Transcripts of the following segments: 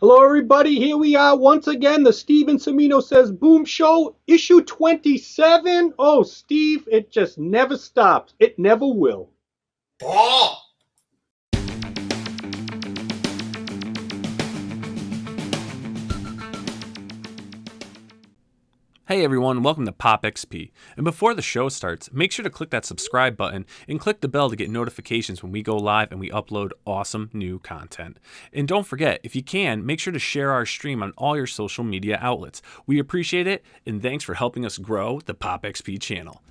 Hello, everybody. Here we are once again. The Steve and Cimino Says Boom Show, issue 27. Oh, Steve, it just never stops. It never will. Ball. Hey everyone, welcome to Pop XP. And before the show starts, make sure to click that subscribe button and click the bell to get notifications when we go live and we upload awesome new content. And don't forget, if you can, make sure to share our stream on all your social media outlets. We appreciate it, and thanks for helping us grow the Pop XP channel.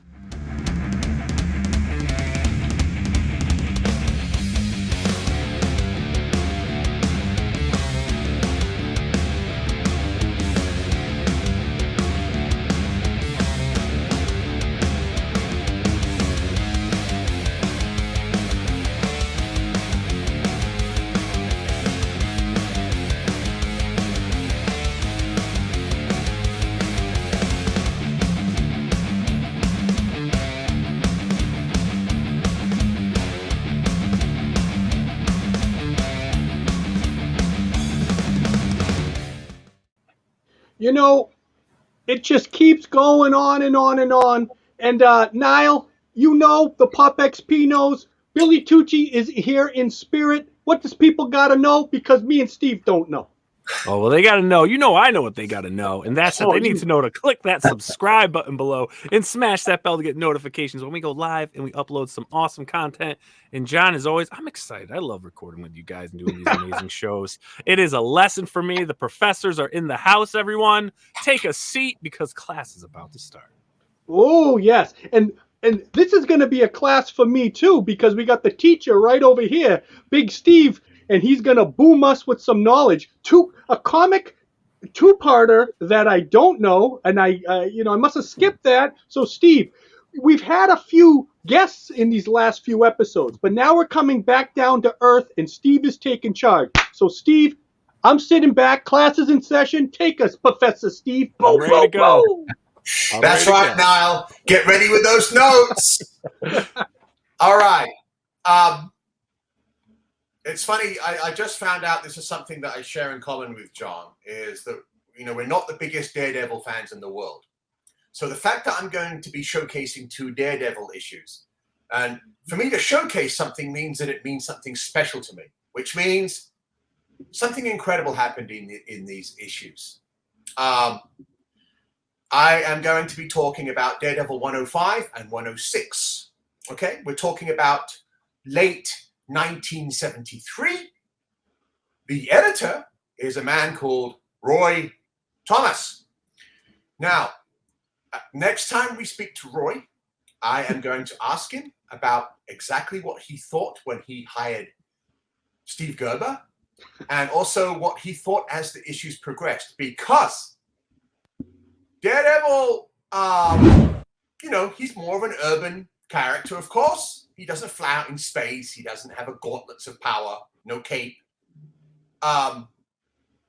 You know, it just keeps going on and on and on. And Niall, you know, the Pop XP knows Billy Tucci is here in spirit. What does people got to know? Because me and Steve don't know. Oh, well, they got to know. You know I know what they got to know. And that's it. They need to know to click that subscribe button below and smash that bell to get notifications when we go live and we upload some awesome content. And John, as always, I'm excited. I love recording with you guys and doing these amazing shows. It is a lesson for me. The professors are in the house, everyone. Take a seat because class is about to start. Oh, yes. And this is going to be a class for me, too, because we got the teacher right over here, Big Steve, and he's going to boom us with some knowledge. A comic two-parter that I don't know, and I must have skipped that. So, Steve, we've had a few guests in these last few episodes, but now we're coming back down to earth, and Steve is taking charge. So, Steve, I'm sitting back. Class is in session. Take us, Professor Steve. I'm ready to go. That's right, Niall. Get ready with those notes. All right. It's funny. I just found out this is something that I share in common with John, is that, we're not the biggest Daredevil fans in the world. So the fact that I'm going to be showcasing 2 Daredevil issues, and for me to showcase something means that it means something special to me, which means something incredible happened in these issues. I am going to be talking about Daredevil 105 and 106. Okay, we're talking about late 1973. The editor is a man called Roy Thomas. Now, next time we speak to Roy, I am going to ask him about exactly what he thought when he hired Steve Gerber, and also what he thought as the issues progressed, because Daredevil, he's more of an urban character, of course. He doesn't fly out in space. He doesn't have a gauntlets of power, no cape.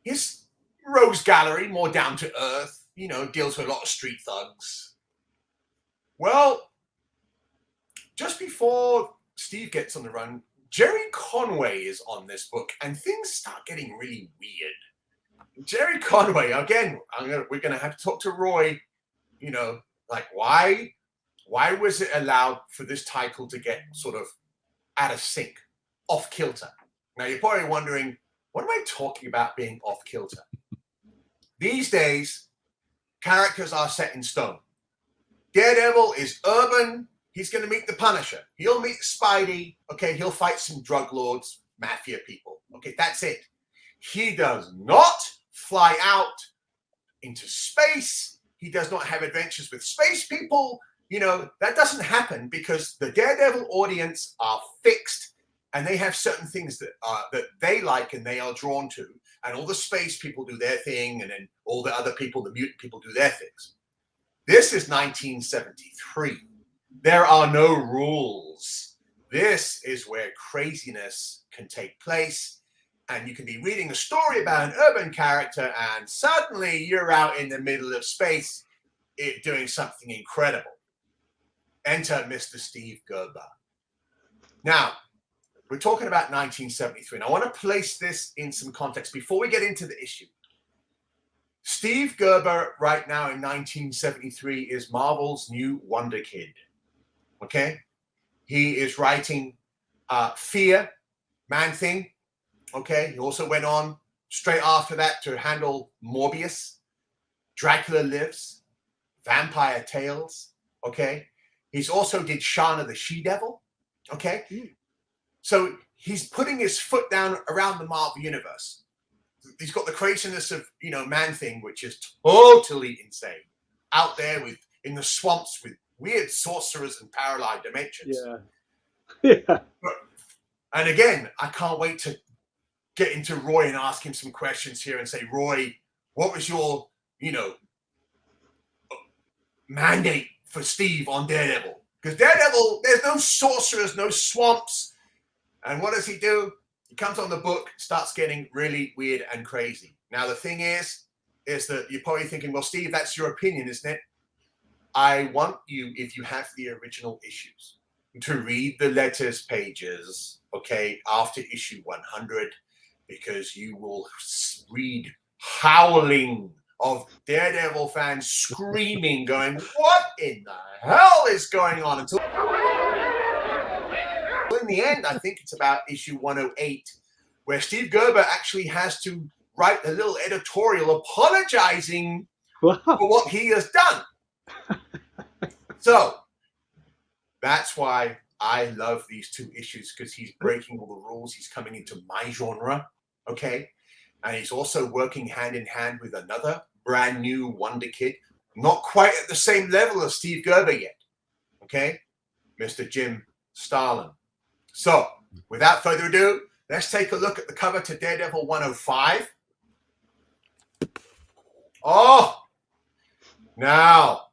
His Rose Gallery, more down to earth, deals with a lot of street thugs. Well, just before Steve gets on the run, Jerry Conway is on this book, and things start getting really weird. Jerry Conway, again, we're going to have to talk to Roy, why was it allowed for this title to get sort of out of sync, off kilter? Now, you're probably wondering, what am I talking about being off kilter? These days, characters are set in stone. Daredevil is urban. He's going to meet the Punisher. He'll meet Spidey. Okay, he'll fight some drug lords, mafia people. Okay, that's it. He does not fly out into space. He does not have adventures with space people. That doesn't happen because the Daredevil audience are fixed, and they have certain things that they like and they are drawn to. And all the space people do their thing, and then all the other people, the mutant people, do their things. This is 1973. There are no rules. This is where craziness can take place. And you can be reading a story about an urban character, and suddenly you're out in the middle of space doing something incredible. Enter Mr. Steve Gerber. Now, we're talking about 1973. And I want to place this in some context before we get into the issue. Steve Gerber right now in 1973 is Marvel's new Wonder Kid. Okay? He is writing Fear, Man-Thing. Okay? He also went on straight after that to handle Morbius, Dracula Lives, Vampire Tales. Okay? He's also did Shana the She-Devil. Okay? So he's putting his foot down around the Marvel Universe. He's got the craziness of, Man-Thing, which is totally insane. Out there in the swamps with weird sorcerers and parallel dimensions. Yeah. And again, I can't wait to get into Roy and ask him some questions here and say, Roy, what was your, mandate for Steve on Daredevil? Because Daredevil, there's no sorcerers, no swamps. And what does he do? He comes on the book, starts getting really weird and crazy. Now, the thing is that you're probably thinking, well, Steve, that's your opinion, isn't it? I want you, if you have the original issues, to read the letters pages, okay, after issue 100, because you will read howling of Daredevil fans screaming, going, what in the hell is going on? Until in the end, I think it's about issue 108, where Steve Gerber actually has to write a little editorial apologizing for what he has done. So that's why I love these two issues, because he's breaking all the rules. He's coming into my genre, okay? And he's also working hand in hand with another brand new Wonder Kid, not quite at the same level as Steve Gerber yet, okay? Mr. Jim Starlin. So without further ado, let's take a look at the cover to Daredevil 105. Oh, now,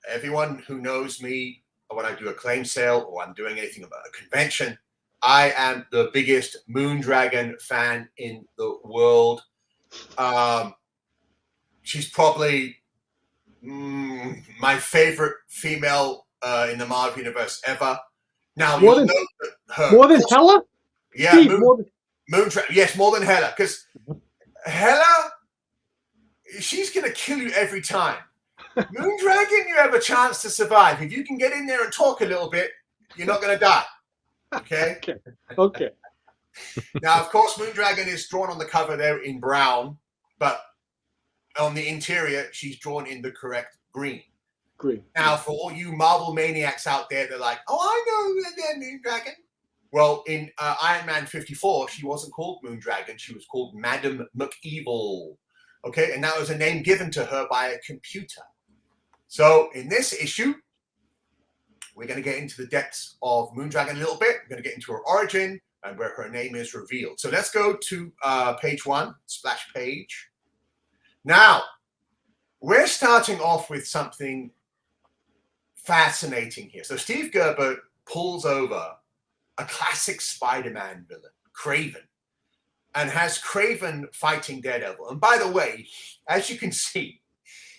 everyone who knows me, when I do a claim sale or I'm doing anything about a convention, I am the biggest Moondragon fan in the world. She's probably my favorite female in the Marvel Universe ever. Now, you'll know that her... More than Hela? Yeah, Steve, Moondragon. Yes, more than Hela. Because Hela, she's going to kill you every time. Moondragon, you have a chance to survive. If you can get in there and talk a little bit, you're not going to die. Okay? Okay. Now, of course, Moondragon is drawn on the cover there in brown, but on the interior, she's drawn in the correct green. Now, for all you Marvel maniacs out there, they're like, oh, I know Moondragon. Well, in Iron Man 54, she wasn't called Moondragon. She was called Madam McEvil. Okay? And that was a name given to her by a computer. So in this issue, we're going to get into the depths of Moondragon a little bit. We're going to get into her origin and where her name is revealed. So let's go to page 1, splash page. Now, we're starting off with something fascinating here. So Steve Gerber pulls over a classic Spider-Man villain, Kraven, and has Kraven fighting Daredevil. And by the way, as you can see,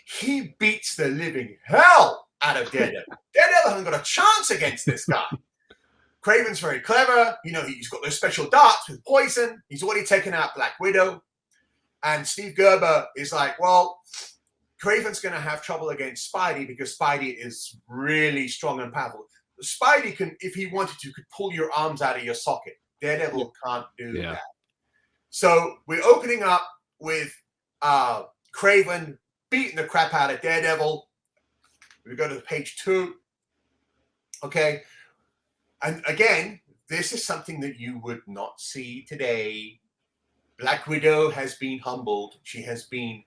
he beats the living hell out of Daredevil. Daredevil hasn't got a chance against this guy. Kraven's very clever. He's got those special darts with poison. He's already taken out Black Widow. And Steve Gerber is like, well, Kraven's going to have trouble against Spidey because Spidey is really strong and powerful. Spidey can, if he wanted to, could pull your arms out of your socket. Daredevil can't do that. So we're opening up with Kraven beating the crap out of Daredevil. We go to page 2. Okay. And again, this is something that you would not see today. Black Widow has been humbled. She has been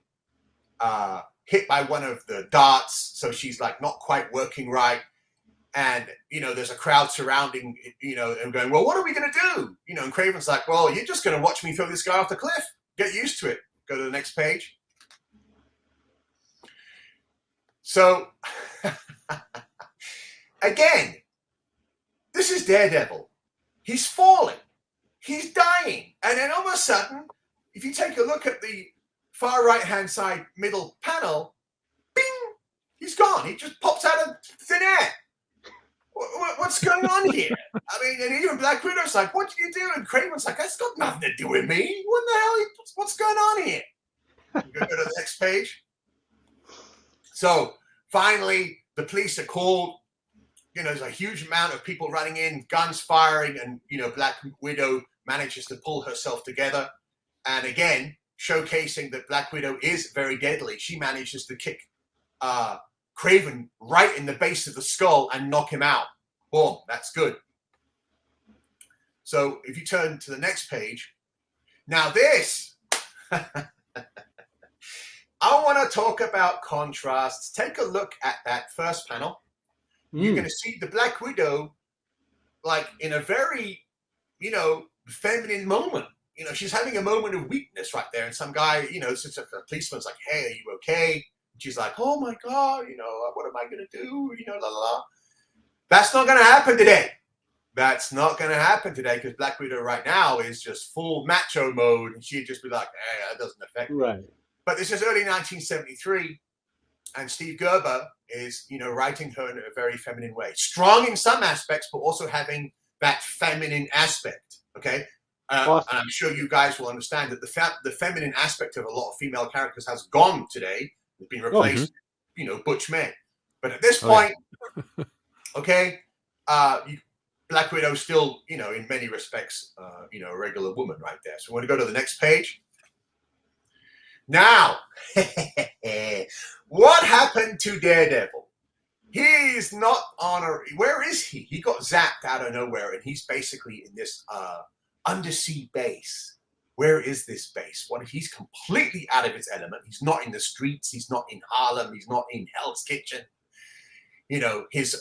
hit by one of the darts, so she's like not quite working right. And, there's a crowd surrounding, and going, well, what are we going to do? And Kraven's like, well, you're just going to watch me throw this guy off the cliff. Get used to it. Go to the next page. So, again, this is Daredevil. He's falling. He's dying. And then all of a sudden, if you take a look at the far right-hand side middle panel, bing, he's gone. He just pops out of thin air. What's going on here? I mean, and even Black Widow's like, what did you do? And Kraven's like, that's got nothing to do with me. What the hell? What's going on here? Go to the next page. So finally, the police are called. You know, there's a huge amount of people running in, guns firing, and, you know, Black Widow manages to pull herself together. And again, showcasing that Black Widow is very deadly. She manages to kick Kraven right in the base of the skull and knock him out. Boom, that's good. So if you turn to the next page, now this, I want to talk about contrasts. Take a look at that first panel. You're going to see the Black Widow, like, in a very, you know, feminine moment. You know, she's having a moment of weakness right there. And some guy, you know, since a policeman's like, hey, are you okay? And she's like, oh my God, you know, what am I going to do? You know, la, la, la. That's not going to happen today. That's not going to happen today because Black Widow right now is just full macho mode. And she'd just be like, hey, that doesn't affect me. Right. But this is early 1973. And Steve Gerber is, you know, writing her in a very feminine way. Strong in some aspects, but also having that feminine aspect, okay? Awesome. And I'm sure you guys will understand that the feminine aspect of a lot of female characters has gone today. It's been replaced, you know, butch men. But at this point, okay, Black Widow still, you know, in many respects, you know, a regular woman right there. So we're going to go to the next page. Now, what happened to Daredevil? He's not on a... Where is he? He got zapped out of nowhere, and he's basically in this undersea base. Where is this base? Well, he's completely out of his element. He's not in the streets. He's not in Harlem. He's not in Hell's Kitchen. You know, his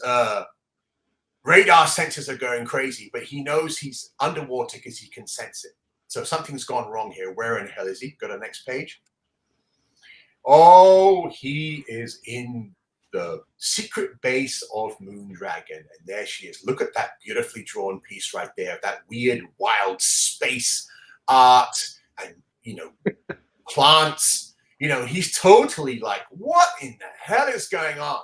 radar sensors are going crazy, but he knows he's underwater because he can sense it. So something's gone wrong here. Where in the hell is he? Go to the next page. Oh, he is in the secret base of Moondragon. And there she is. Look at that beautifully drawn piece right there. That weird, wild space art and, you know, plants. You know, he's totally like, what in the hell is going on?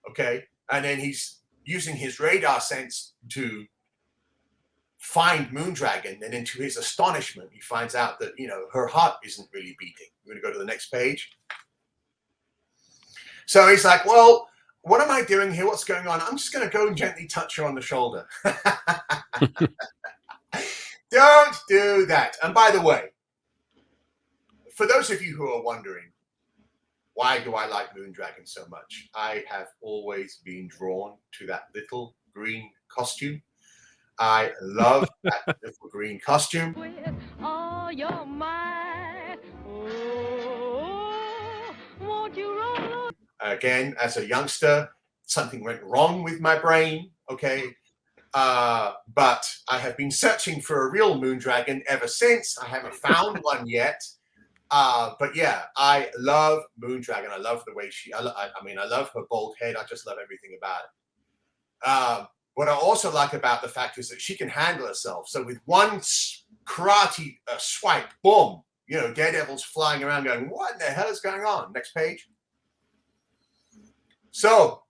Okay. And then he's using his radar sense to find Moondragon. And then to his astonishment, he finds out that, you know, her heart isn't really beating. We're going to go to the next page. So he's like, well, what am I doing here? What's going on? I'm just going to go and gently touch her on the shoulder. Don't do that. And by the way, for those of you who are wondering, why do I like Moondragon so much? I have always been drawn to that little green costume. I love that little green costume. With all your might. Oh, won't you roll? Again, as a youngster, something went wrong with my brain, okay? But I have been searching for a real Moondragon ever since. I haven't found one yet. But yeah, I love Moondragon. I love the way she, I love her bald head. I just love everything about it. What I also like about the fact is that she can handle herself. So with one karate swipe, boom, you know, Daredevil's flying around going, what in the hell is going on? Next page. So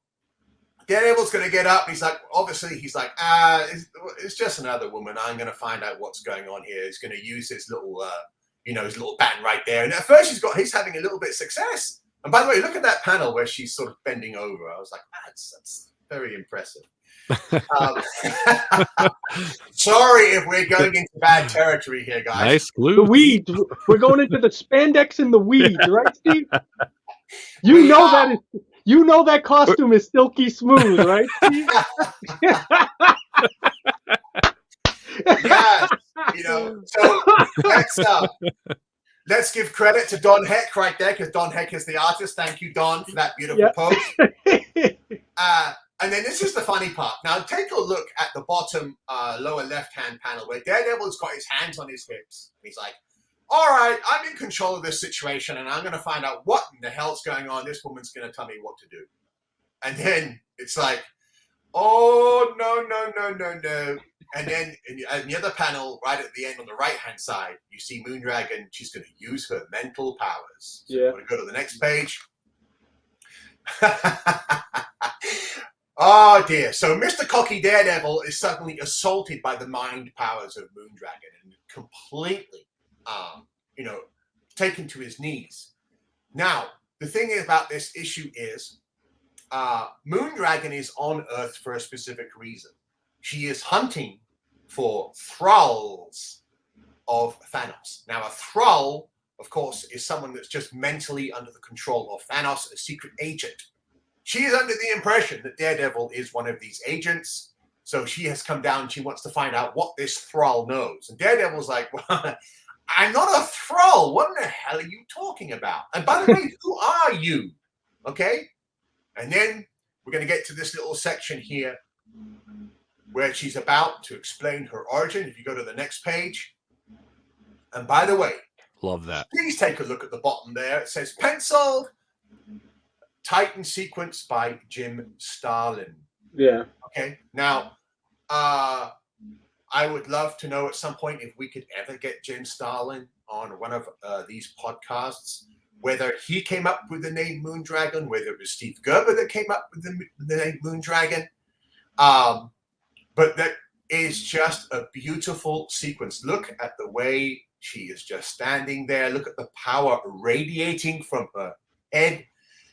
Daredevil's going to get up. He's like, obviously, he's like, it's just another woman. I'm going to find out what's going on here. He's going to use his little, you know, his little baton right there. And at first he's having a little bit of success. And by the way, look at that panel where she's sort of bending over. I was like, that's very impressive. Sorry if we're going into bad territory here, guys. Nice glue. The weeds. We're going into the spandex and the weeds, right, Steve? You know that costume is silky smooth, right, Steve? Yes. You know, so let's give credit to Don Heck right there, because Don Heck is the artist. Thank you, Don, for that beautiful pose. And then this is the funny part. Now, take a look at the bottom lower left-hand panel where Daredevil's got his hands on his hips. He's like, all right, I'm in control of this situation, and I'm going to find out what in the hell's going on. This woman's going to tell me what to do. And then it's like, oh, no. And then in the other panel, right at the end on the right-hand side, you see Moondragon. She's going to use her mental powers. So I'm going to go to the next page. Oh dear. So Mr. Cocky Daredevil is suddenly assaulted by the mind powers of Moondragon and completely, taken to his knees. Now, the thing about this issue is Moondragon is on Earth for a specific reason. She is hunting for thralls of Thanos. Now, a thrall, of course, is someone that's just mentally under the control of Thanos, a secret agent. She is under the impression that Daredevil is one of these agents. So she has come down. She wants to find out what this thrall knows. And Daredevil's like, well, I'm not a thrall. What in the hell are you talking about? And by the way, who are you? Okay. And then we're going to get to this little section here where she's about to explain her origin. If you go to the next page. And by the way, love that. Please take a look at the bottom there. It says penciled Titan sequence by Jim Starlin. Yeah. Okay. Now, I would love to know at some point if we could ever get Jim Starlin on one of these podcasts, whether he came up with the name Moondragon, whether it was Steve Gerber that came up with the name Moondragon. But that is just a beautiful sequence. Look at the way she is just standing there. Look at the power radiating from her head.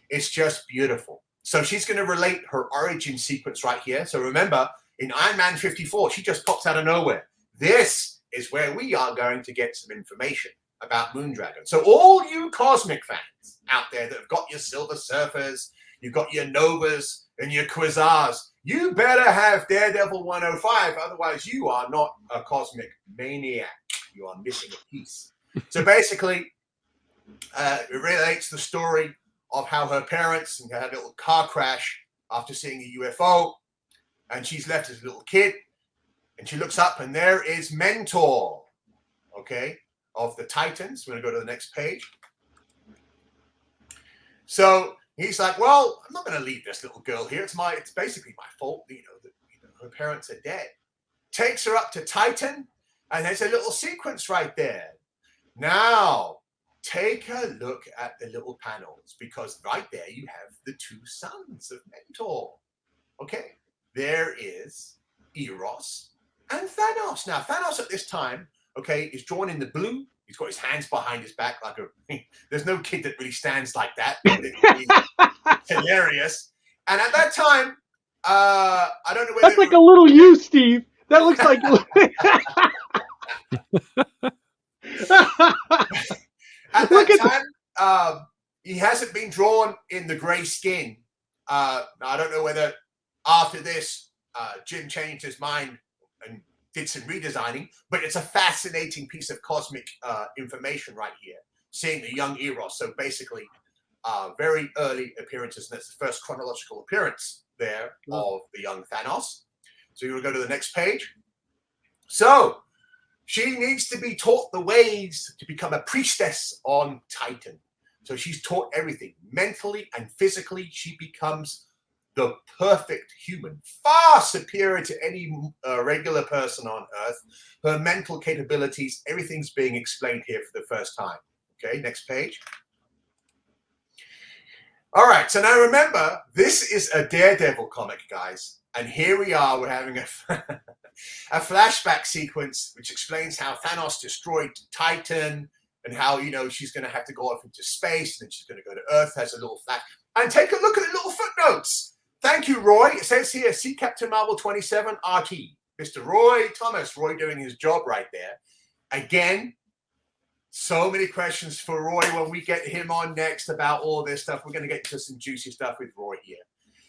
It's just beautiful. So she's going to relate her origin sequence right here. So remember, in Iron Man 54, she just pops out of nowhere. This is where we are going to get some information about Moondragon. So all you cosmic fans out there that have got your Silver Surfers, you've got your Novas and your Quasars, you better have Daredevil 105. Otherwise, you are not a cosmic maniac. You are missing a piece. So basically, it relates the story of how her parents had a little car crash after seeing a UFO, and she's left as a little kid, and she looks up, and there is Mentor, okay, of the Titans. We're going to go to the next page. So he's like, well, I'm not going to leave this little girl here. It's basically my fault, that her parents are dead. Takes her up to Titan, and there's a little sequence right there. Now, take a look at the little panels, because right there you have the two sons of Mentor. Okay, there is Eros and Thanos. Now, Thanos at this time, okay, is drawn in the blue. He's got his hands behind his back like there's no kid that really stands like that. It's hilarious. And at that time, I don't know whether... That's like a little you, Steve. That looks like... At that time, he hasn't been drawn in the gray skin. Now, I don't know whether after this, Jim changed his mind and did some redesigning, but it's a fascinating piece of cosmic information right here, seeing the young Eros. So basically, very early appearances, and that's the first chronological appearance there of the young Thanos. So you will go to the next page. So she needs to be taught the ways to become a priestess on Titan. So she's taught everything. Mentally and physically, she becomes the perfect human, far superior to any regular person on Earth. Her mental capabilities, everything's being explained here for the first time. Okay, next page. All right, so now remember, this is a Daredevil comic, guys. And here we are, we're having a flashback sequence which explains how Thanos destroyed Titan and how, she's going to have to go off into space and then she's going to go to Earth, has a little flash. And take a look at the little footnotes. Thank you, Roy. It says here, see Captain Marvel 27 RT. Mr. Roy Thomas, Roy doing his job right there. Again, so many questions for Roy when we get him on next about all this stuff. We're going to get into some juicy stuff with Roy here.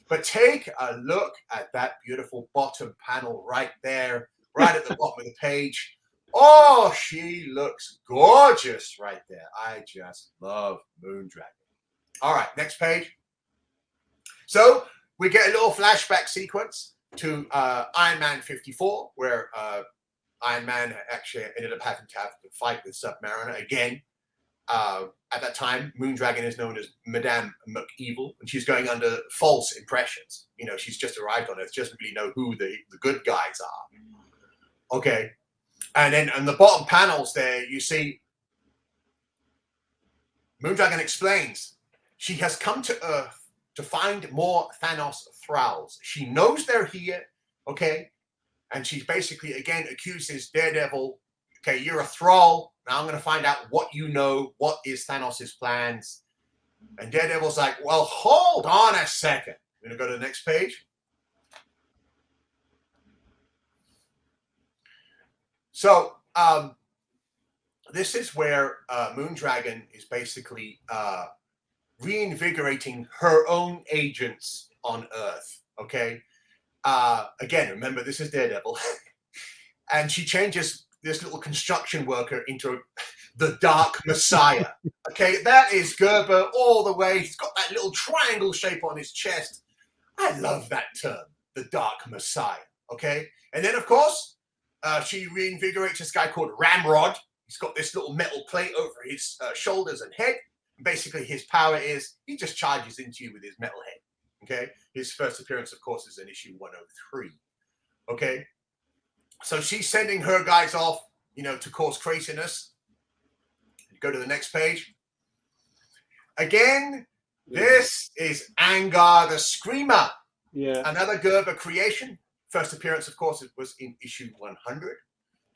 But take a look at that beautiful bottom panel right there, right at the bottom of the page. Oh, she looks gorgeous right there. I just love Moondragon. All right, next page. So we get a little flashback sequence to Iron Man 54, where Iron Man actually ended up having to fight with Submariner again. At that time, Moondragon is known as Madame McEvil, and she's going under false impressions. She's just arrived on Earth, she doesn't really know who the good guys are. Okay. And then on the bottom panels there, you see Moondragon explains she has come to Earth to find more Thanos thralls. She knows they're here, okay? And she basically, again, accuses Daredevil, okay, you're a thrall. Now I'm going to find out what you know. What is Thanos' plans? And Daredevil's like, well, hold on a second. I'm going to go to the next page. So this is where Moondragon is basically reinvigorating her own agents on Earth, okay? Again, remember, this is Daredevil. And she changes this little construction worker into the Dark Messiah. Okay, that is Gerber all the way. He's got that little triangle shape on his chest. I love that term, the Dark Messiah, okay? And then, of course, she reinvigorates this guy called Ramrod. He's got this little metal plate over his shoulders and head. Basically, his power is he just charges into you with his metal head, okay? His first appearance, of course, is in issue 103, okay? So she's sending her guys off, you know, to cause craziness. Go to the next page. Again, this is Angar the Screamer. Yeah. Another Gerber creation. First appearance, of course, it was in issue 100.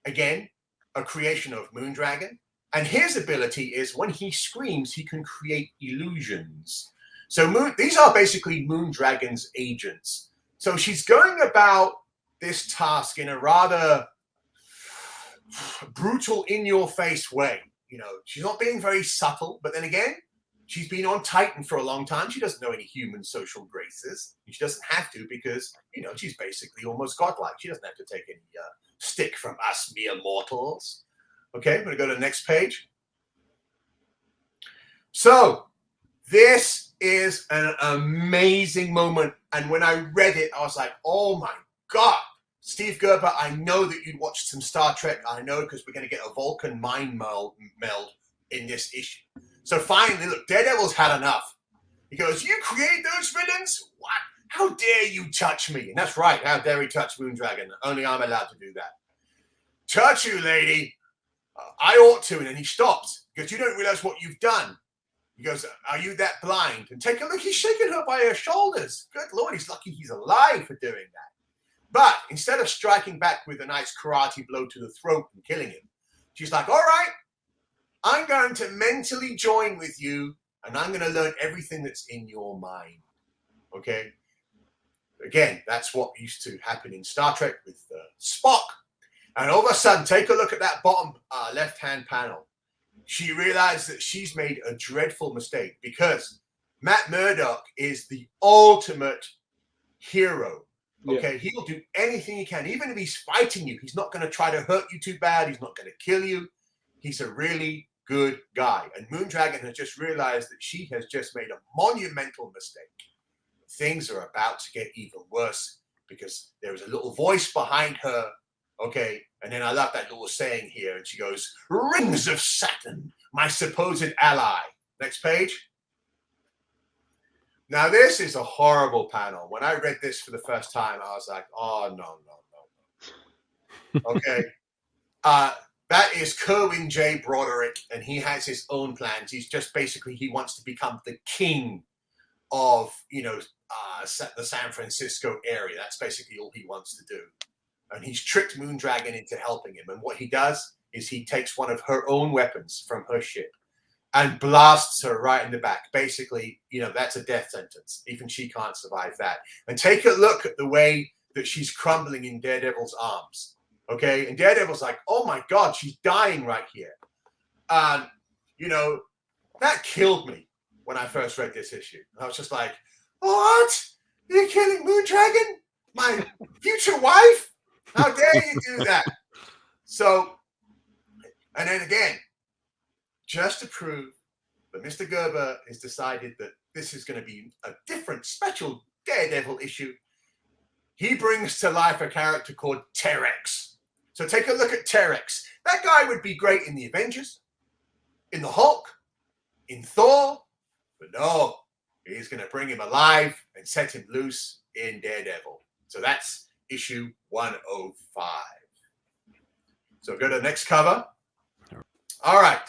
Again, a creation of Moondragon. And his ability is when he screams, he can create illusions. So these are basically Moondragon's agents. So she's going about this task in a rather brutal, in-your-face way. You know, she's not being very subtle, but then again, she's been on Titan for a long time. She doesn't know any human social graces. She doesn't have to because, you know, she's basically almost godlike. She doesn't have to take any stick from us mere mortals. Okay, I'm going to go to the next page. So, this is an amazing moment. And when I read it, I was like, oh my God. Steve Gerber, I know that you'd watched some Star Trek. I know because we're going to get a Vulcan mind meld in this issue. So finally, look, Daredevil's had enough. He goes, you create those villains? What? How dare you touch me? And that's right. How dare he touch Moondragon? Only I'm allowed to do that. Touch you, lady. I ought to. And then he stops because you don't realize what you've done. He goes, are you that blind? And take a look. He's shaking her by her shoulders. Good Lord, he's lucky he's alive for doing that. But instead of striking back with a nice karate blow to the throat and killing him, she's like, all right, I'm going to mentally join with you and I'm going to learn everything that's in your mind. Okay? Again, that's what used to happen in Star Trek with Spock. And all of a sudden, take a look at that bottom left-hand panel. She realized that she's made a dreadful mistake because Matt Murdock is the ultimate hero. Okay, yeah. He'll do anything he can. Even if he's fighting you, he's not going to try to hurt you too bad. He's not going to kill you. He's a really good guy. And Moondragon has just realized that she has just made a monumental mistake. Things are about to get even worse because there is a little voice behind her. Okay, and then I love that little saying here. And she goes, rings of Saturn, my supposed ally. Next page. Now, this is a horrible panel. When I read this for the first time, I was like, oh, no. Okay. That is Kerwin J. Broderick, and he has his own plans. He's just basically, he wants to become the king of, you know, the San Francisco area. That's basically all he wants to do. And he's tricked Moondragon into helping him. And what he does is he takes one of her own weapons from her ship and blasts her right in the back. Basically, you know, that's a death sentence. Even she can't survive that. And take a look at the way that she's crumbling in Daredevil's arms. Okay? And Daredevil's like, oh my God, she's dying right here. And, you know, that killed me when I first read this issue. I was just like, what? You're killing Moondragon? My future wife? How dare you do that? So, and then again, just to prove that Mr. Gerber has decided that this is going to be a different, special Daredevil issue, he brings to life a character called Terex. So take a look at Terex. That guy would be great in the Avengers, in the Hulk, in Thor, but no, he's going to bring him alive and set him loose in Daredevil. So that's issue 105. So go to the next cover. All right.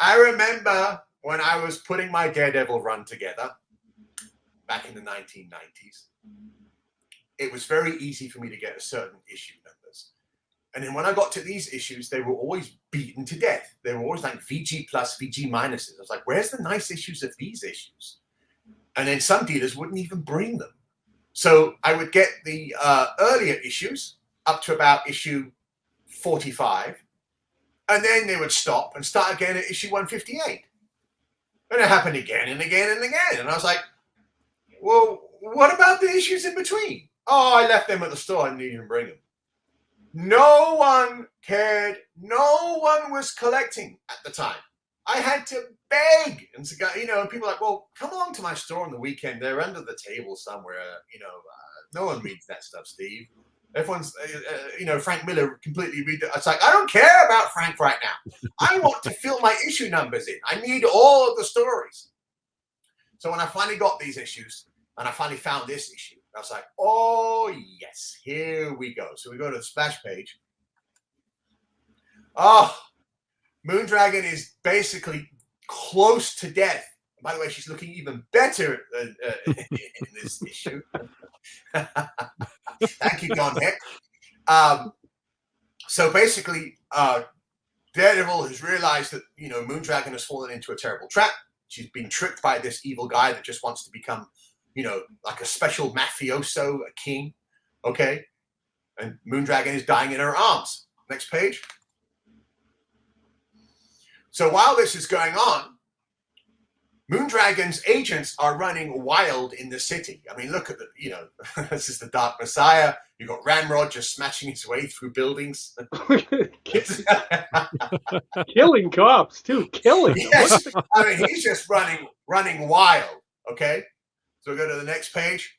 I remember when I was putting my Daredevil run together back in the 1990s, it was very easy for me to get a certain issue numbers. And then when I got to these issues, they were always beaten to death. They were always like VG plus, VG minuses. I was like, where's the nice issues of these issues? And then some dealers wouldn't even bring them. So I would get the earlier issues up to about issue 45. And then they would stop and start again at issue 158. And it happened again and again and again. And I was like, well, what about the issues in between? Oh, I left them at the store. I didn't even bring them. No one cared. No one was collecting at the time. I had to beg. And, you know, people are like, well, come along to my store on the weekend. They're under the table somewhere. You know, no one reads that stuff, Steve. Everyone's, you know, Frank Miller completely read it. It's like, I don't care about Frank right now. I want to fill my issue numbers in. I need all of the stories. So when I finally got these issues and I finally found this issue, I was like, oh, yes, here we go. So we go to the splash page. Oh, Moondragon is basically close to death. By the way, she's looking even better in this issue. Thank you, Don Heck. So basically, Daredevil has realized that, you know, Moondragon has fallen into a terrible trap. She's been tricked by this evil guy that just wants to become, you know, like a special mafioso, a king. Okay. And Moondragon is dying in her arms. Next page. So while this is going on, Moondragon's agents are running wild in the city. I mean, look at the, you know, this is the Dark Messiah. You've got Ramrod just smashing his way through buildings. Killing cops, too. Killing them. Yes. I mean, he's just running wild. Okay. So we go to the next page.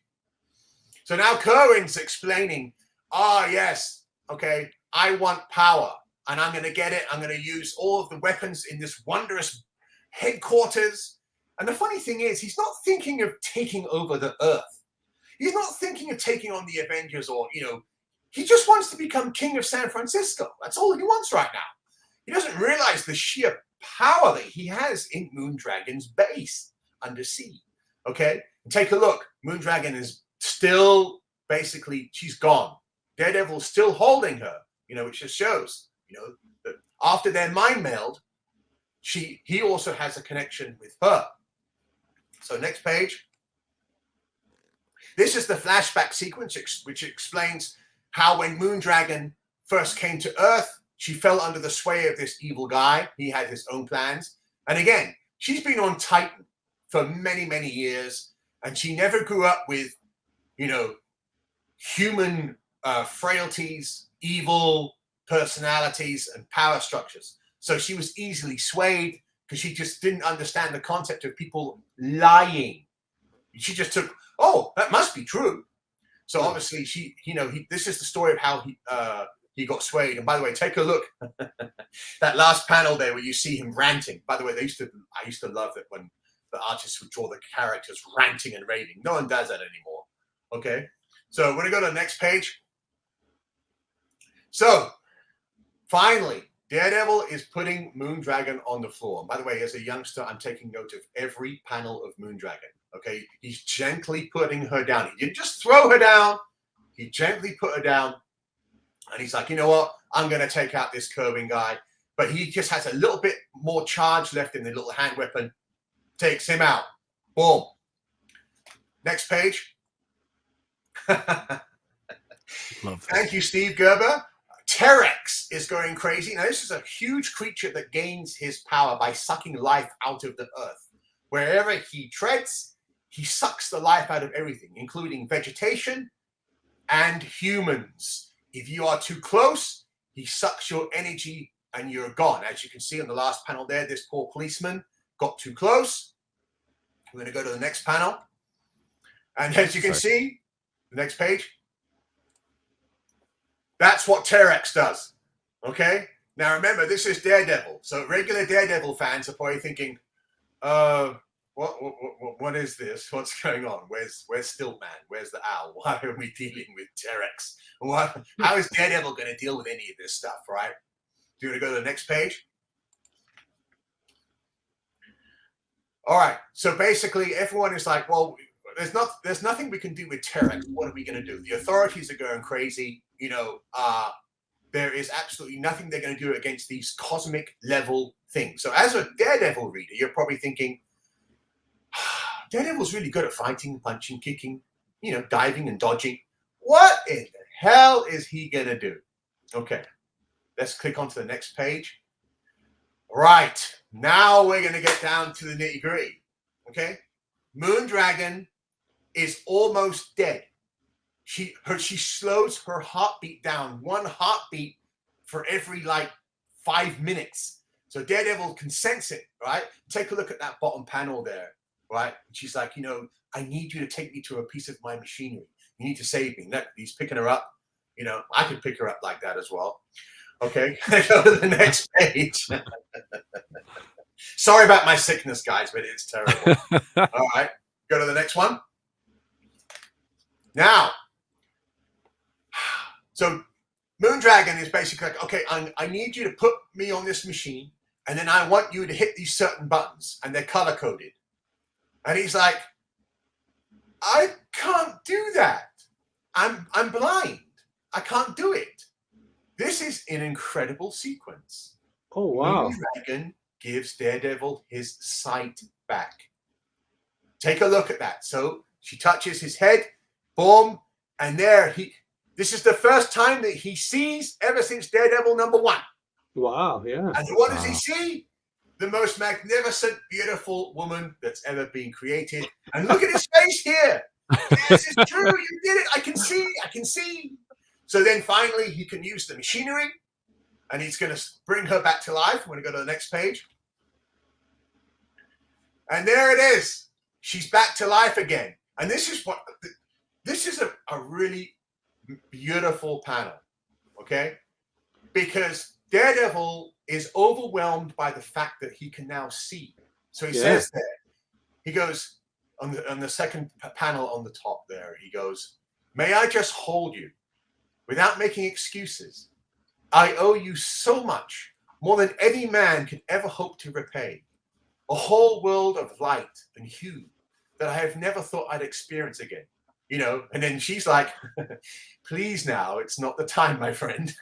So now Kerwin's explaining, yes, okay, I want power, and I'm going to get it. I'm going to use all of the weapons in this wondrous headquarters. And the funny thing is, he's not thinking of taking over the Earth. He's not thinking of taking on the Avengers or, you know, he just wants to become king of San Francisco. That's all he wants right now. He doesn't realize the sheer power that he has in Moondragon's base undersea. Okay? And take a look. Moondragon is still basically, she's gone. Daredevil's still holding her, you know, which just shows, you know, that after they're mind meld, he also has a connection with her. So next page. This is the flashback sequence, which explains how when Moondragon first came to Earth, she fell under the sway of this evil guy. He had his own plans. And again, she's been on Titan for many, many years, and she never grew up with, you know, human frailties, evil personalities, and power structures. So she was easily swayed because she just didn't understand the concept of people lying. She just took, oh, that must be true. So obviously she, you know, this is the story of how he got swayed. And by the way, take a look. That last panel there where you see him ranting. By the way, I used to love it when the artists would draw the characters ranting and raving. No one does that anymore. Okay. So we're going to go to the next page. So finally, Daredevil is putting Moondragon on the floor. And by the way, as a youngster, I'm taking note of every panel of Moondragon. Okay, he's gently putting her down. He didn't just throw her down. He gently put her down. And he's like, you know what? I'm going to take out this curving guy. But he just has a little bit more charge left in the little hand weapon. Takes him out. Boom. Next page. Thank you, Steve Gerber. Terex is going crazy. Now, this is a huge creature that gains his power by sucking life out of the earth. Wherever he treads, he sucks the life out of everything, including vegetation and humans. If you are too close, he sucks your energy and you're gone. As you can see on the last panel there, this poor policeman got too close. We're going to go to the next panel. And as you can see, the next page, that's what Terex does. Okay? Now remember, this is Daredevil. So regular Daredevil fans are probably thinking, what is this? What's going on? Where's Stiltman? Where's the Owl? Why are we dealing with Terex? How is Daredevil going to deal with any of this stuff, right? Do you want to go to the next page? All right. So basically, everyone is like, well, there's nothing we can do with Terex. What are we going to do? The authorities are going crazy. There is absolutely nothing they're going to do against these cosmic level things. So as a Daredevil reader, you're probably thinking, Daredevil's really good at fighting, punching, kicking, diving and dodging. What in the hell is he going to do? Okay, let's click onto the next page. Right, now we're going to get down to the nitty-gritty. Okay, Moondragon is almost dead. She slows her heartbeat down, 1 heartbeat for every 5 minutes. So Daredevil can sense it, right? Take a look at that bottom panel there, right? And she's like, I need you to take me to a piece of my machinery. You need to save me. Look, he's picking her up. I could pick her up like that as well. Okay, go to the next page. Sorry about my sickness, guys, but it's terrible. All right, go to the next one. Now, so Moondragon is basically like, okay, I need you to put me on this machine, and then I want you to hit these certain buttons, and they're color-coded. And he's like, I can't do that. I'm blind. I can't do it. This is an incredible sequence. Oh, wow. Moondragon gives Daredevil his sight back. Take a look at that. So she touches his head, boom, and there this is the first time that he sees ever since Daredevil #1. Wow, yeah. And what does he see? The most magnificent, beautiful woman that's ever been created. And look at his face here. Yes, it's true. You did it. I can see. So then finally he can use the machinery, and he's going to bring her back to life. I'm going to go to the next page. And there it is. She's back to life again. And this is a really beautiful panel, okay? Because Daredevil is overwhelmed by the fact that he can now see. So he says there, he goes on the second panel on the top there, he goes, may I just hold you without making excuses? I owe you so much, more than any man can ever hope to repay. A whole world of light and hue that I have never thought I'd experience again. And then she's like, please now, it's not the time, my friend.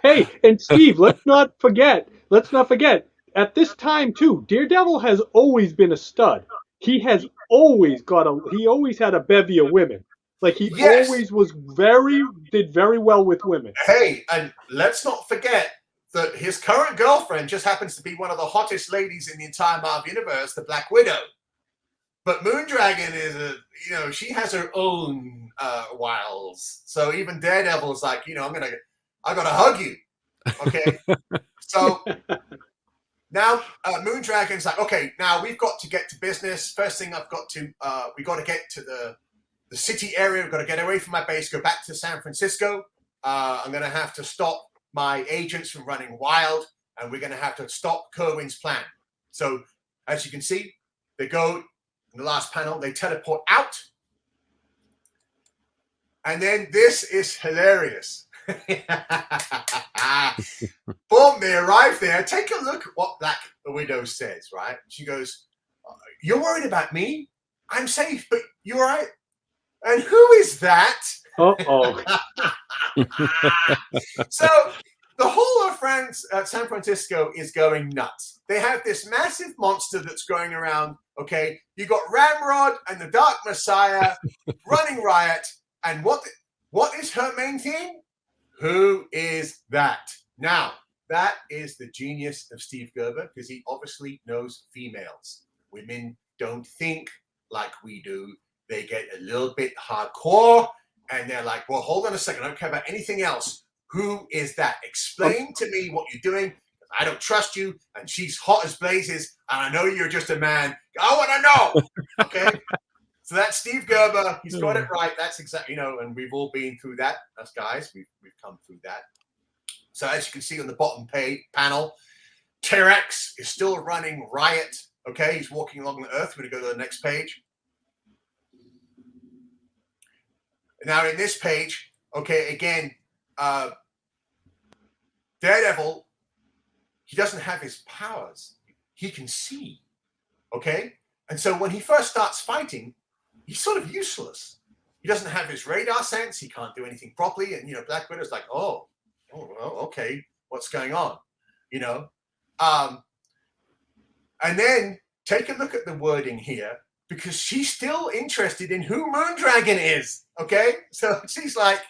Hey, and Steve, let's not forget, at this time too, Daredevil has always been a stud. He has always he always had a bevy of women. He always did very well with women. Hey, and let's not forget that his current girlfriend just happens to be one of the hottest ladies in the entire Marvel Universe, the Black Widow. But Moondragon is she has her own wiles. So even Daredevil is like, I gotta hug you. Okay. So now Moondragon's like, okay, now we've got to get to business. First thing we got to get to the city area. We've got to get away from my base, go back to San Francisco. I'm going to have to stop my agents from running wild, and we're going to have to stop Kerwin's plan. So as you can see, they go in the last panel, they teleport out. And then this is hilarious. Boom, they arrive there. Take a look at what Black Widow says, right? She goes, you're worried about me? I'm safe, but you're all right. And who is that? Uh-oh. So the whole of San Francisco is going nuts. They have this massive monster that's going around, okay? You got Ramrod and the Dark Messiah running riot. And what is her main thing? Who is that? Now, that is the genius of Steve Gerber, because he obviously knows females. Women don't think like we do. They get a little bit hardcore, and they're like, well, hold on a second. I don't care about anything else. Who is that? Explain to me what you're doing. I don't trust you, and she's hot as blazes, and I know you're just a man. I want to know. Okay? So that's Steve Gerber. He's got it right. That's exactly, and we've all been through that. Us guys, we've come through that. So as you can see on the bottom panel, Terex is still running riot. Okay, he's walking along the earth. We're going to go to the next page. Now in this page, okay, again, Daredevil, he doesn't have his powers. he can see. Okay? And so when he first starts fighting, he's sort of useless. He doesn't have his radar sense. He can't do anything properly. And, Black Widow's like, oh, well, okay, what's going on? And then take a look at the wording here, because she's still interested in who Moondragon is. Okay? So she's like,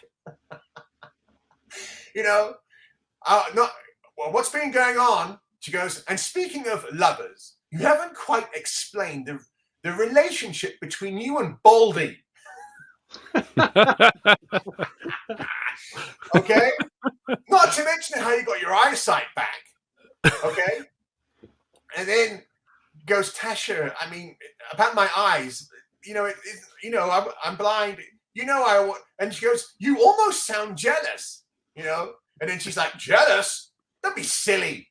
what's been going on? She goes, and speaking of lovers, you haven't quite explained the relationship between you and Baldy. Okay? Not to mention how you got your eyesight back. Okay? And then goes, Tasha, I mean, about my eyes, I'm blind. And she goes, you almost sound jealous, And then she's like, jealous? Don't be silly.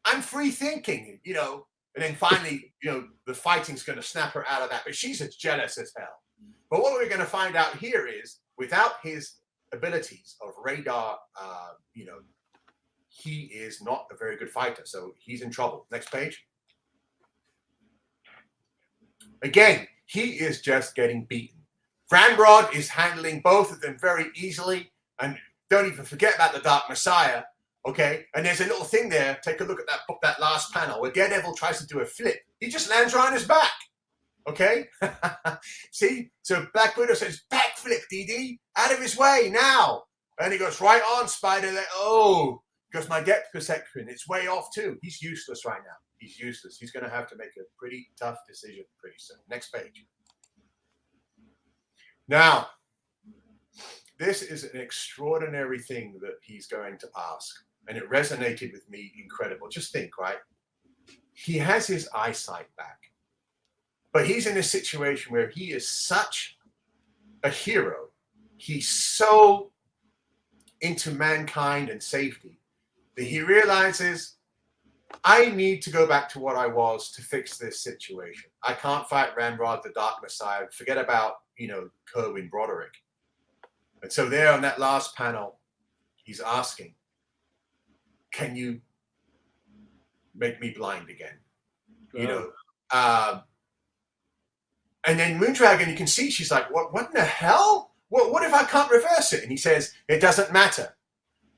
I'm free thinking, And then finally, the fighting's going to snap her out of that. But she's as jealous as hell. But what we're going to find out here is, without his abilities of radar, he is not a very good fighter. So he's in trouble. Next page. Again, he is just getting beaten. Ramrod is handling both of them very easily. And don't even forget about the Dark Messiah. Okay, and there's a little thing there. Take a look at that last panel where Daredevil tries to do a flip. He just lands right on his back. Okay, see? So Black Widow says, "Backflip, DD, out of his way now." And he goes, "Right on, Spider." Oh, because my depth perception, it's way off too. He's useless right now. He's useless. He's going to have to make a pretty tough decision pretty soon. Next page. Now, this is an extraordinary thing that he's going to ask. And it resonated with me incredible. Just think, right? He has his eyesight back. But he's in a situation where he is such a hero. He's so into mankind and safety that he realizes, I need to go back to what I was to fix this situation. I can't fight Ramrod, the Dark Messiah. Forget about, Kerwin Broderick. And so there on that last panel, he's asking, can you make me blind again? And then Moondragon, you can see she's like, what in the hell? What if I can't reverse it? And he says, it doesn't matter.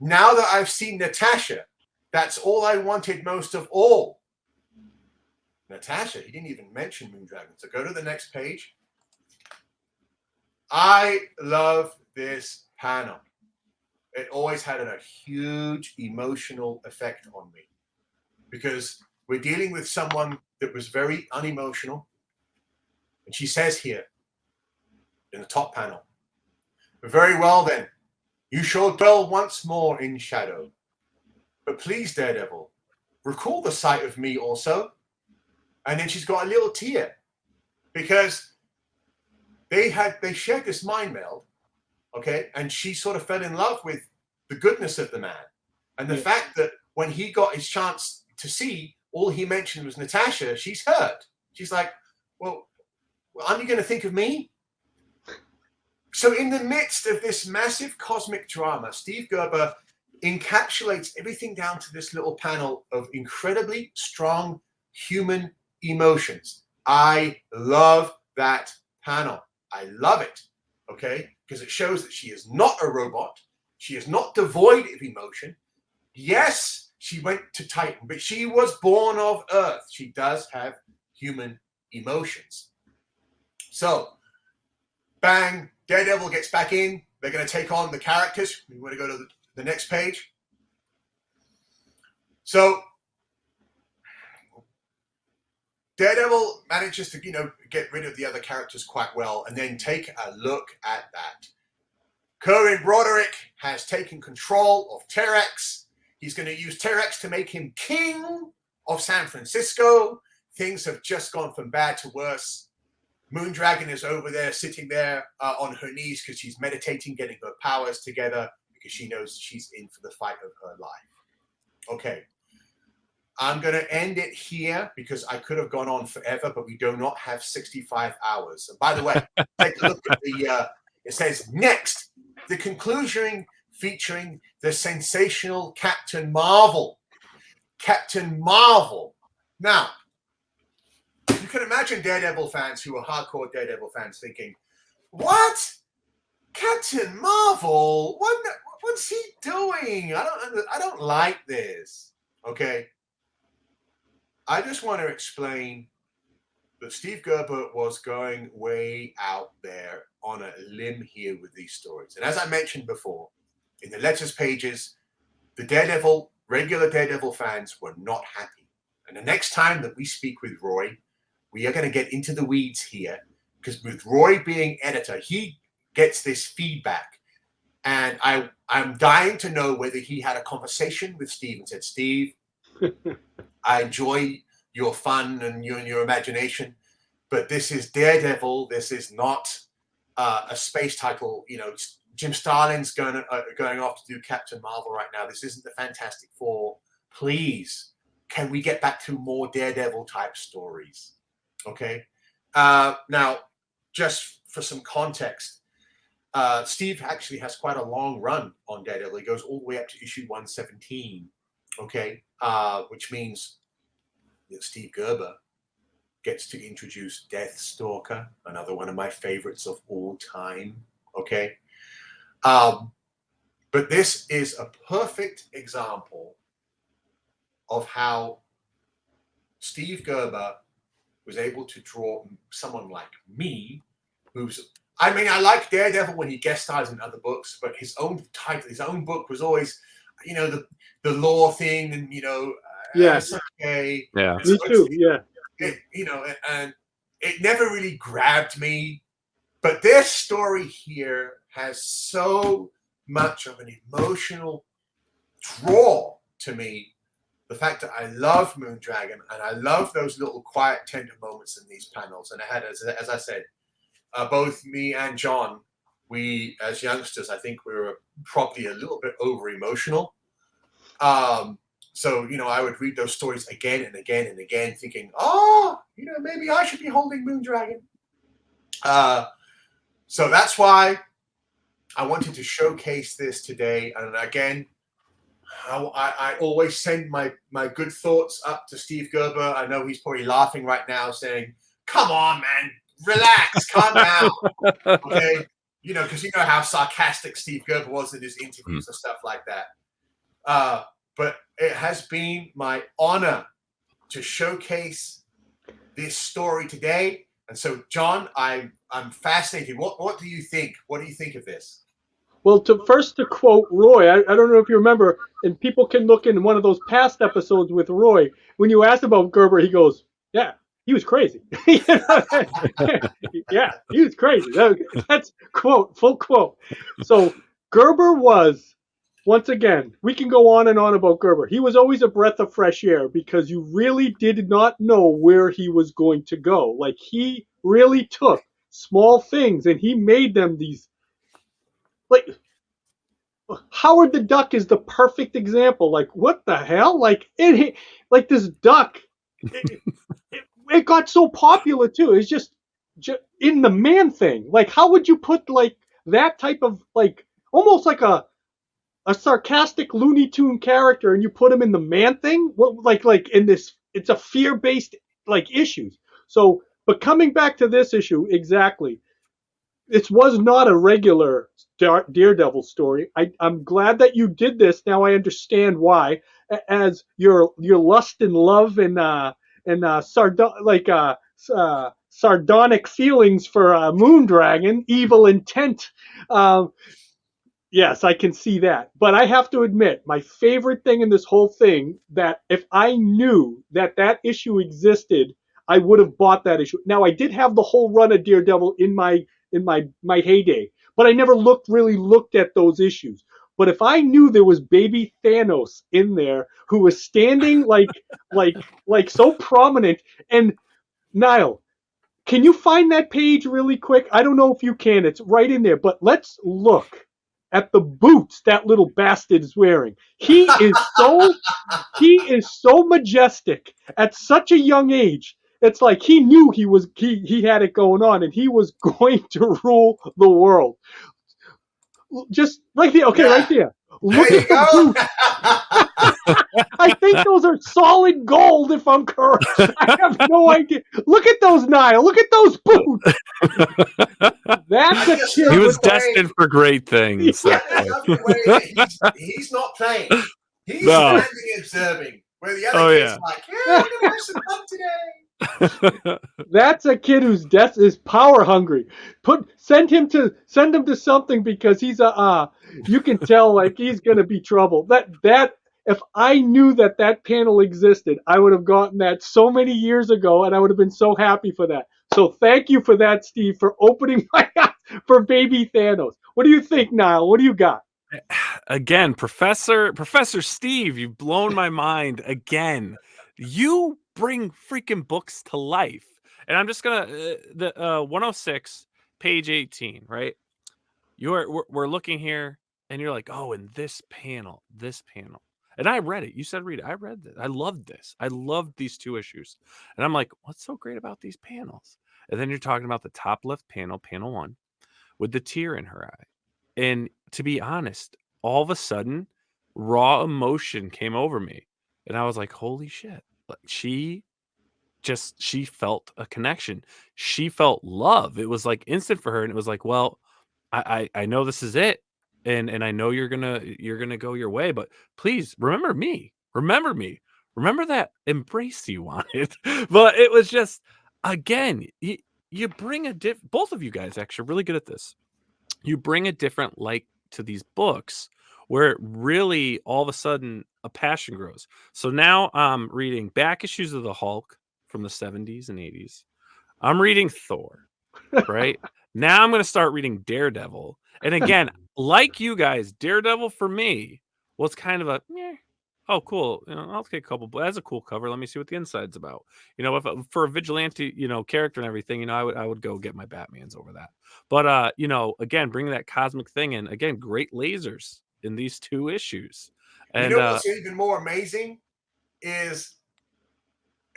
Now that I've seen Natasha, that's all I wanted most of all. Natasha, he didn't even mention Moondragon. So go to the next page. I love this panel. It always had a huge emotional effect on me because we're dealing with someone that was very unemotional. And she says here in the top panel, very well then, you shall dwell once more in shadow. But please, Daredevil, recall the sight of me also. And then she's got a little tear because they shared this mind meld. Okay, and she sort of fell in love with the goodness of the man. And the fact that when he got his chance to see, all he mentioned was Natasha, she's hurt. She's like, well, aren't you going to think of me? So in the midst of this massive cosmic drama, Steve Gerber encapsulates everything down to this little panel of incredibly strong human emotions. I love that panel. I love it. Okay, because it shows that she is not a robot. She is not devoid of emotion. Yes, she went to Titan, but she was born of Earth. She does have human emotions. So, bang, Daredevil gets back in. They're going to take on the characters. We want to go to the next page. So, Daredevil manages to, get rid of the other characters quite well and then take a look at that. Kerwin Broderick has taken control of Terex. He's going to use Terex to make him king of San Francisco. Things have just gone from bad to worse. Moondragon is over there, sitting there on her knees because she's meditating, getting her powers together because she knows she's in for the fight of her life. Okay. I'm going to end it here because I could have gone on forever, but we do not have 65 hours. And by the way, take a look at it says next, the conclusion featuring the sensational Captain Marvel. Captain Marvel. Now, you can imagine Daredevil fans who are hardcore Daredevil fans thinking, what? Captain Marvel? What's he doing? I don't like this. Okay. I just want to explain that Steve Gerber was going way out there on a limb here with these stories. And as I mentioned before, in the letters pages, the regular Daredevil fans were not happy. And the next time that we speak with Roy, we are going to get into the weeds here, because with Roy being editor, he gets this feedback. And I'm dying to know whether he had a conversation with Steve and said, Steve, I enjoy your fun and your imagination, but this is Daredevil. This is not a space title. You know, Jim Starlin's going off to do Captain Marvel right now. This isn't the Fantastic Four. Please, can we get back to more Daredevil type stories? Okay. Now, just for some context, Steve actually has quite a long run on Daredevil. He goes all the way up to issue 117. Okay. Which means that Steve Gerber gets to introduce Deathstalker, another one of my favorites of all time. Okay. But this is a perfect example of how Steve Gerber was able to draw someone like me, I like Daredevil when he guest stars in other books, but his own book was always, you know, the lore thing, and, you know, Yes. okay. Yeah. Me too. Yeah. You know, and it never really grabbed me. But this story here has so much of an emotional draw to me. The fact that I love Moondragon, and I love those little quiet, tender moments in these panels. And I had, as I said, both me and John, we as youngsters, I think we were probably a little bit over emotional. So, you know, I would read those stories again and again and again, thinking, oh, you know, maybe I should be holding Moondragon. So that's why I wanted to showcase this today. And again, I always send my good thoughts up to Steve Gerber. I know he's probably laughing right now saying, come on, man, relax, calm down. Okay. You know, because you know how sarcastic Steve Gerber was in his interviews and stuff like that. But it has been my honor to showcase this story today. And so, John, I'm fascinated. What do you think? What do you think of this? Well, to quote Roy, I don't know if you remember, and people can look in one of those past episodes with Roy. When you asked about Gerber, he goes, "Yeah, he was crazy." Yeah, he was crazy. That's quote, full quote. So Gerber was, once again, we can go on and on about Gerber. He was always a breath of fresh air because you really did not know where he was going to go. Like, he really took small things and he made them these, like, Howard the Duck is the perfect example. Like, what the hell? Like, this duck, it got so popular too. It's just in the Man Thing. Like, how would you put like that type of, like, almost like a sarcastic Looney Tune character, and you put him in the Man Thing? What, like in this, it's a fear-based like issues. So, but coming back to this issue, exactly, this was not a regular Daredevil story. I'm glad that you did this. Now I understand why. As your lust and love and sardonic feelings for Moondragon, evil intent. Yes, I can see that. But I have to admit, my favorite thing in this whole thing, that if I knew that issue existed, I would have bought that issue. Now, I did have the whole run of Daredevil in my heyday, but I never really looked at those issues. But if I knew there was baby Thanos in there who was standing like so prominent, and Niall, can you find that page really quick? I don't know if you can. It's right in there. But let's look at the boots that little bastard is wearing. He is so majestic at such a young age. It's like he knew he had it going on, and he was going to rule the world. Just right there. Okay, yeah. Right there. Look There you at the go. boots. I think those are solid gold, if I'm correct. I have no idea. Look at those, Niall. Look at those boots. That's I a just kid. love He was the way- destined for great things. Yeah. I just love the way that he's not playing. He's No. standing observing. Where the other Oh, kid's yeah. like, yeah, I'm gonna have some fun today. That's a kid whose death is power hungry. Send him to something because he's you can tell like he's gonna be trouble. That if I knew that panel existed, I would have gotten that so many years ago, and I would have been so happy for that. So thank you for that, Steve, for opening my eyes for baby Thanos. What do you think, Niall? What do you got? Again, Professor Steve, you've blown my mind again. You bring freaking books to life. And I'm just gonna the 106, page 18, right? We're looking here, and you're like, oh, in this panel. And I read it. You said read it. I read it. I loved this. I loved these 2 issues. And I'm like, what's so great about these panels? And then you're talking about the top left panel, panel 1, with the tear in her eye. And to be honest, all of a sudden, raw emotion came over me. And I was like, holy shit. Like, she felt a connection. She felt love. It was like instant for her. And it was like, well, I know this is it. And I know you're gonna go your way, but please remember me. Remember that embrace you wanted. But it was just, again, you bring both of you guys actually are really good at this. You bring a different light to these books where it really all of a sudden a passion grows. So now I'm reading back issues of the Hulk from the 70s and 80s. I'm reading Thor, right? Now I'm going to start reading Daredevil. And again, like you guys, Daredevil for me was kind of a, oh, cool. I'll take a couple. That's a cool cover. Let me see what the inside's about. For a vigilante, character and everything, I would go get my Batmans over that. But again, bringing that cosmic thing in, again, great lasers in these 2 issues. And What's even more amazing is,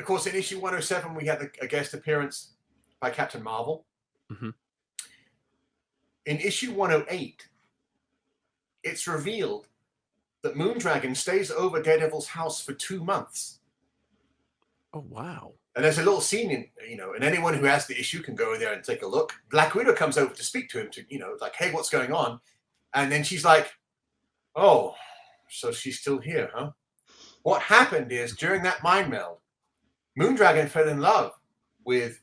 of course, in issue 107 we had a guest appearance by Captain Marvel. Mm-hmm. In issue 108, it's revealed that Moondragon stays over Daredevil's house for 2 months. Oh, wow. And there's a little scene and anyone who has the issue can go in there and take a look. Black Widow comes over to speak to him like, hey, what's going on? And then she's like, oh, so she's still here, huh? What happened is during that mind meld, Moondragon fell in love with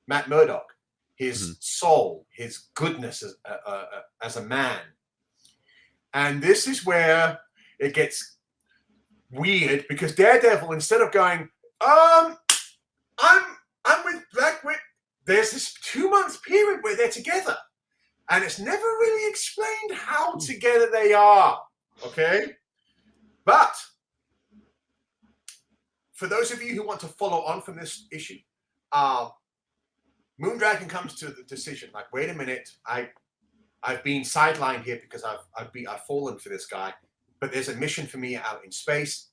Matt Murdock, his soul, his goodness as a man. And this is where it gets weird because Daredevil, instead of going, I'm with Black Widow, there's this 2-month period where they're together. And it's never really explained how together they are. Okay? But for those of you who want to follow on from this issue, Moondragon comes to the decision, like, wait a minute, I've been sidelined here because I've fallen for this guy, but there's a mission for me out in space.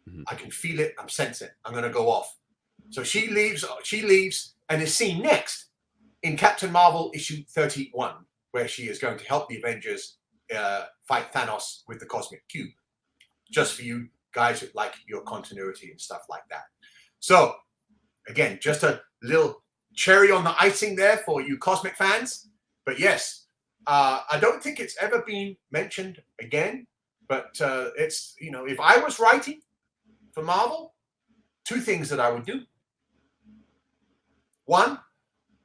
Mm-hmm. I can feel it. I'm sensing it. I'm going to go off. So she leaves, and is seen next in Captain Marvel issue 31, where she is going to help the Avengers fight Thanos with the Cosmic Cube. Just for you guys who like your continuity and stuff like that. So, again, just a little cherry on the icing there for you Cosmic fans. But yes, I don't think it's ever been mentioned again. But it's, if I was writing for Marvel, 2 things that I would do. 1,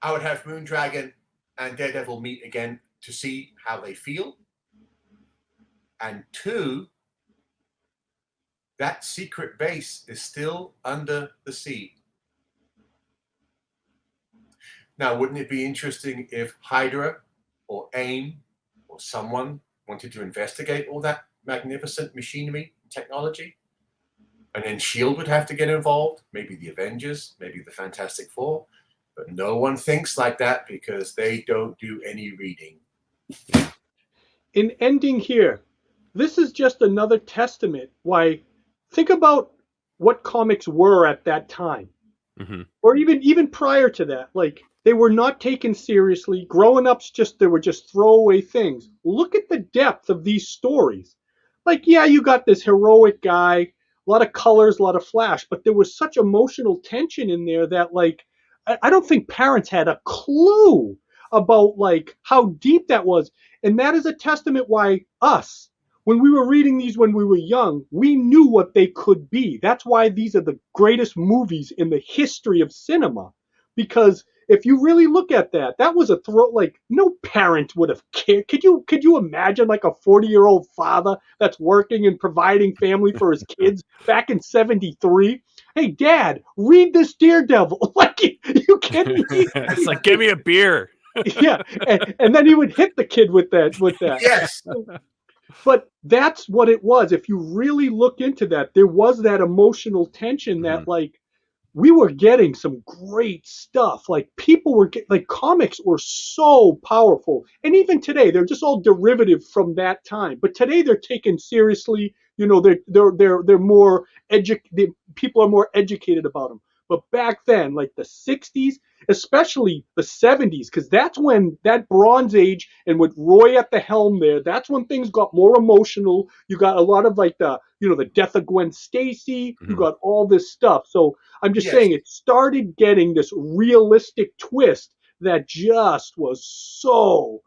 I would have Moondragon and Daredevil meet again to see how they feel. And 2, that secret base is still under the sea. Now, wouldn't it be interesting if Hydra or AIM or someone wanted to investigate all that magnificent machinery and technology? And then S.H.I.E.L.D. would have to get involved, maybe the Avengers, maybe the Fantastic Four. But no one thinks like that because they don't do any reading. In ending here, this is just another testament why, think about what comics were at that time. Mm-hmm. Or even prior to that. Like, they were not taken seriously. Growing ups they were just throwaway things. Look at the depth of these stories. like, yeah, you got this heroic guy, a lot of colors, a lot of flash, but there was such emotional tension in there that, like, I don't think parents had a clue about, like, how deep that was. And that is a testament why us, when we were reading these when we were young, we knew what they could be. That's why these are the greatest movies in the history of cinema. Because if you really look at that, that was a throw. Like, no parent would have cared. Could you imagine, like, a 40-year-old father that's working and providing family for his kids back in '73? Hey, Dad, read this Daredevil. Like, you kidding me? It's like, give me a beer. Yeah, and then he would hit the kid with that. Yes. But that's what it was. If you really look into that, there was that emotional tension that, like, we were getting some great stuff. Like, people were like, comics were so powerful, and even today they're just all derivative from that time. But today they're taken seriously. You know, they're more people are more educated about them. But back then, like the '60s, especially the '70s, because that's when that Bronze Age, and with Roy at the helm there, that's when things got more emotional. You got a lot of, like, the death of Gwen Stacy. You got all this stuff. So I'm just saying, it started getting this realistic twist that just was so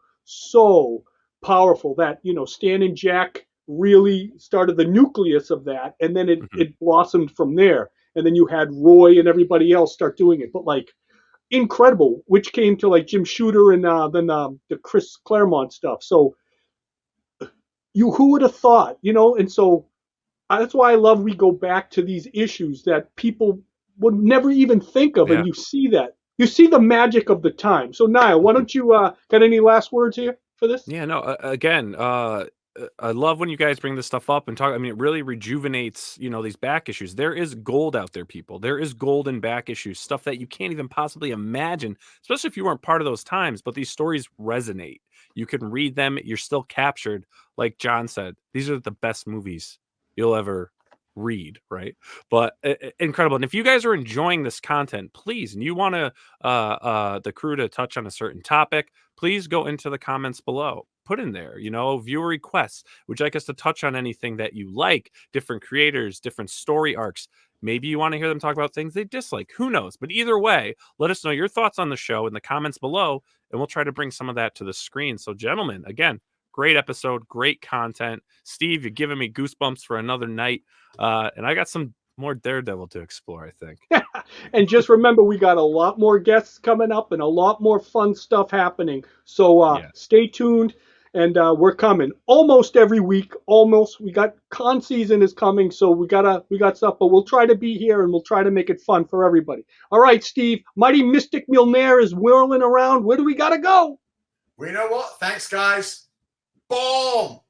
powerful that, Stan and Jack really started the nucleus of that, and then it blossomed from there. And then you had Roy and everybody else start doing it. But, like, incredible, which came to, like, Jim Shooter and then the Chris Claremont stuff. So who would have thought, And so that's why I love we go back to these issues that people would never even think of, and you see that. You see the magic of the time. So, Niall, why don't you got any last words here for this? Yeah, no, again, I love when you guys bring this stuff up and talk. I mean, it really rejuvenates, these back issues. There is gold out there, people. There is gold in back issues, stuff that you can't even possibly imagine, especially if you weren't part of those times. But these stories resonate. You can read them. You're still captured. Like John said, these are the best movies you'll ever read, right? But incredible. And if you guys are enjoying this content, please, and you want to the crew to touch on a certain topic, please go into the comments below. Put in there, viewer requests. Would you like us to touch on anything that you like? Different creators, different story arcs. Maybe you want to hear them talk about things they dislike. Who knows? But either way, let us know your thoughts on the show in the comments below, and we'll try to bring some of that to the screen. So, gentlemen, again, great episode, great content. Steve, you're giving me goosebumps for another night. And I got some more Daredevil to explore, I think. And just remember, we got a lot more guests coming up and a lot more fun stuff happening. So stay tuned, and we're coming almost every week. Almost. We got con season is coming, so we got stuff, but we'll try to be here and we'll try to make it fun for everybody. All right, Steve, Mighty Mystic Milner is whirling around. Where do we got to go? We know what? Thanks, guys. Boom!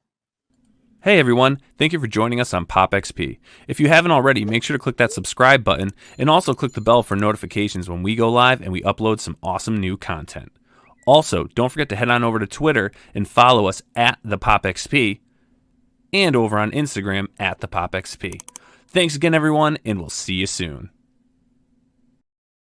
Hey everyone, thank you for joining us on Pop XP. If you haven't already, make sure to click that subscribe button and also click the bell for notifications when we go live and we upload some awesome new content. Also, don't forget to head on over to Twitter and follow us at the Pop XP and over on Instagram at the Pop XP. Thanks again everyone, and we'll see you soon.